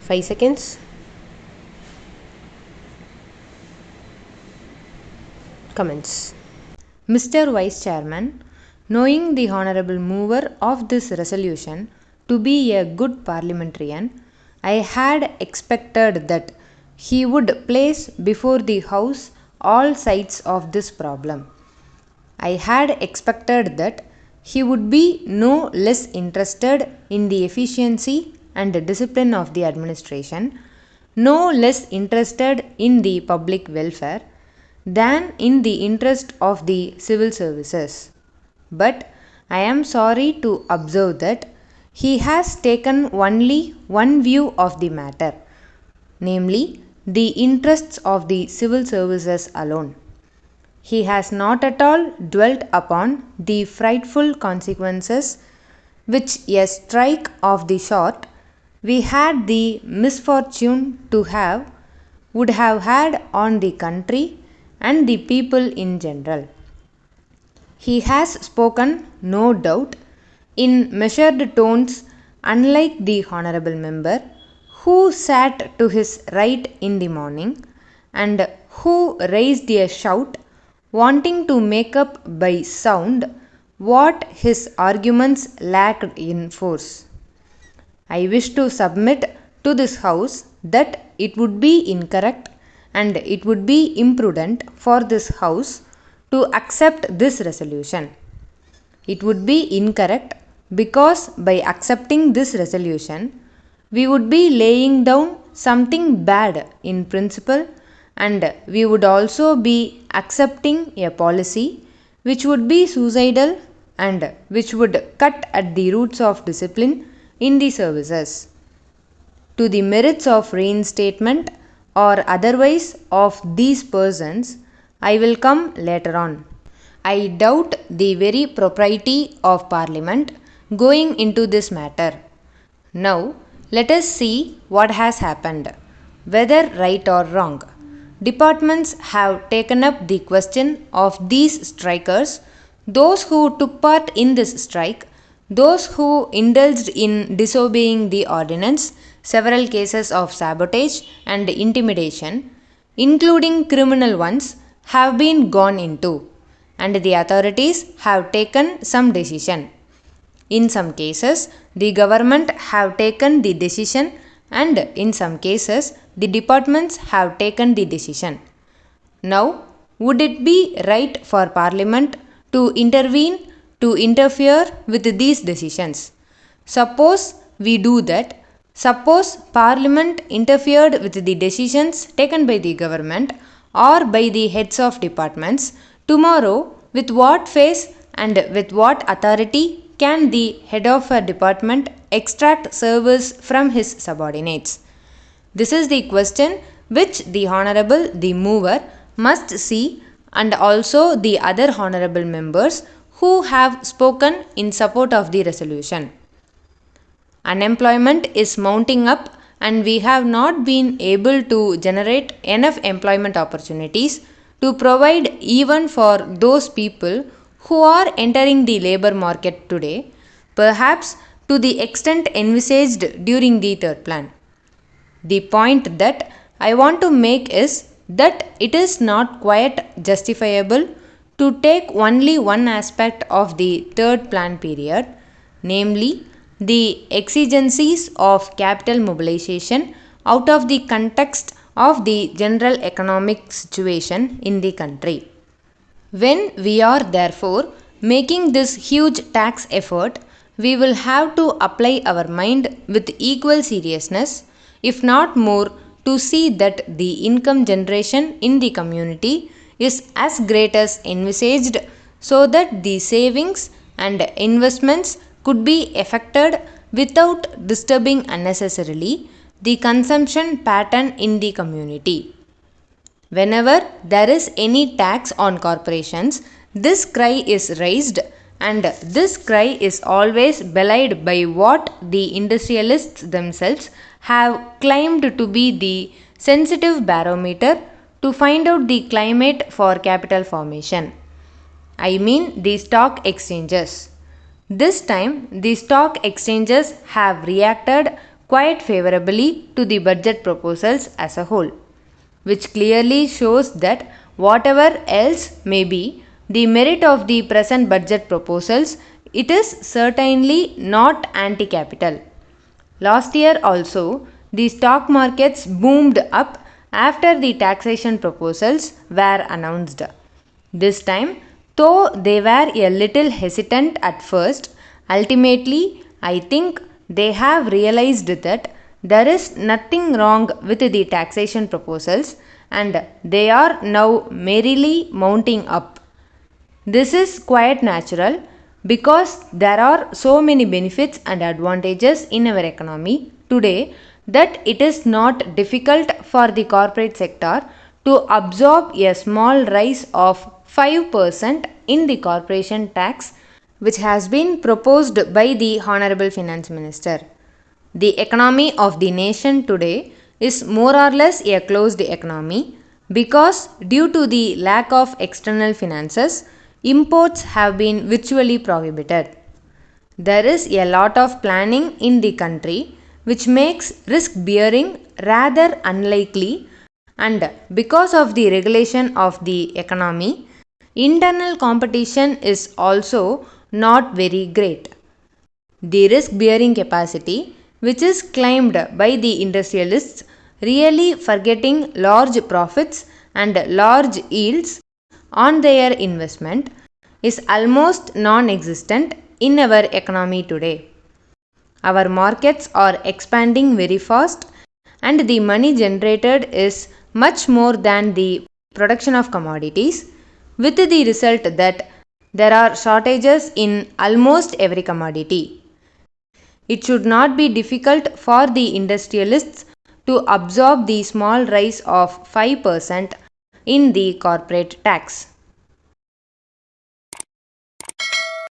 5 seconds. Comments. Mr. Vice Chairman, knowing the Honorable Mover of this resolution to be a good parliamentarian, I had expected that he would place before the House all sides of this problem. I had expected that he would be no less interested in the efficiency and discipline of the administration, no less interested in the public welfare than in the interest of the civil services. But I am sorry to observe that he has taken only one view of the matter, namely the interests of the civil services alone. He has not at all dwelt upon the frightful consequences which a strike of the sort we had the misfortune to have would have had on the country and the people in general. He has spoken, no doubt, in measured tones, unlike the honourable member who sat to his right in the morning and who raised a shout wanting to make up by sound what his arguments lacked in force. I wish to submit to this House that it would be incorrect and it would be imprudent for this House to accept this resolution. It would be incorrect because by accepting this resolution, we would be laying down something bad in principle, and we would also be accepting a policy which would be suicidal and which would cut at the roots of discipline in the services. To the merits of reinstatement or otherwise of these persons, I will come later on. I doubt the very propriety of Parliament going into this matter. Now, let us see what has happened, whether right or wrong. Departments have taken up the question of these strikers, those who took part in this strike, those who indulged in disobeying the ordinance, several cases of sabotage and intimidation, including criminal ones, have been gone into, and the authorities have taken some decision. In some cases, the government have taken the decision, and in some cases, the departments have taken the decision. Now, would it be right for Parliament to intervene, to interfere with these decisions? Suppose we do that. Suppose Parliament interfered with the decisions taken by the government or by the heads of departments. Tomorrow, with what face and with what authority can the head of a department extract service from his subordinates? This is the question which the Honourable, the mover, must see, and also the other honourable members who have spoken in support of the resolution. Unemployment is mounting up, and we have not been able to generate enough employment opportunities to provide even for those people who are entering the labour market today, perhaps to the extent envisaged during the third plan. The point that I want to make is that it is not quite justifiable to take only one aspect of the third plan period, namely the exigencies of capital mobilization, out of the context of the general economic situation in the country. When we are therefore making this huge tax effort, we will have to apply our mind with equal seriousness, if not more, to see that the income generation in the community is as great as envisaged, so that the savings and investments could be effected without disturbing unnecessarily the consumption pattern in the community. Whenever there is any tax on corporations, this cry is raised, and this cry is always belied by what the industrialists themselves have claimed to be the sensitive barometer to find out the climate for capital formation. I mean the stock exchanges. This time, the stock exchanges have reacted quite favorably to the budget proposals as a whole, which clearly shows that whatever else may be the merit of the present budget proposals, it is certainly not anti capital. Last year also, the stock markets boomed up after the taxation proposals were announced. This time, though they were a little hesitant at first, ultimately I think they have realized that there is nothing wrong with the taxation proposals and they are now merrily mounting up. This is quite natural because there are so many benefits and advantages in our economy today that it is not difficult for the corporate sector to absorb a small rise of 5% in the corporation tax which has been proposed by the Honorable Finance Minister. The economy of the nation today is more or less a closed economy because, due to the lack of external finances, imports have been virtually prohibited. There is a lot of planning in the country which makes risk bearing rather unlikely, and because of the regulation of the economy, internal competition is also not very great. The risk bearing capacity, which is claimed by the industrialists, really forgetting large profits and large yields on their investment, is almost non existent in our economy today. Our markets are expanding very fast, and the money generated is much more than the production of commodities, with the result that there are shortages in almost every commodity. It should not be difficult for the industrialists to absorb the small rise of 5% in the corporate tax.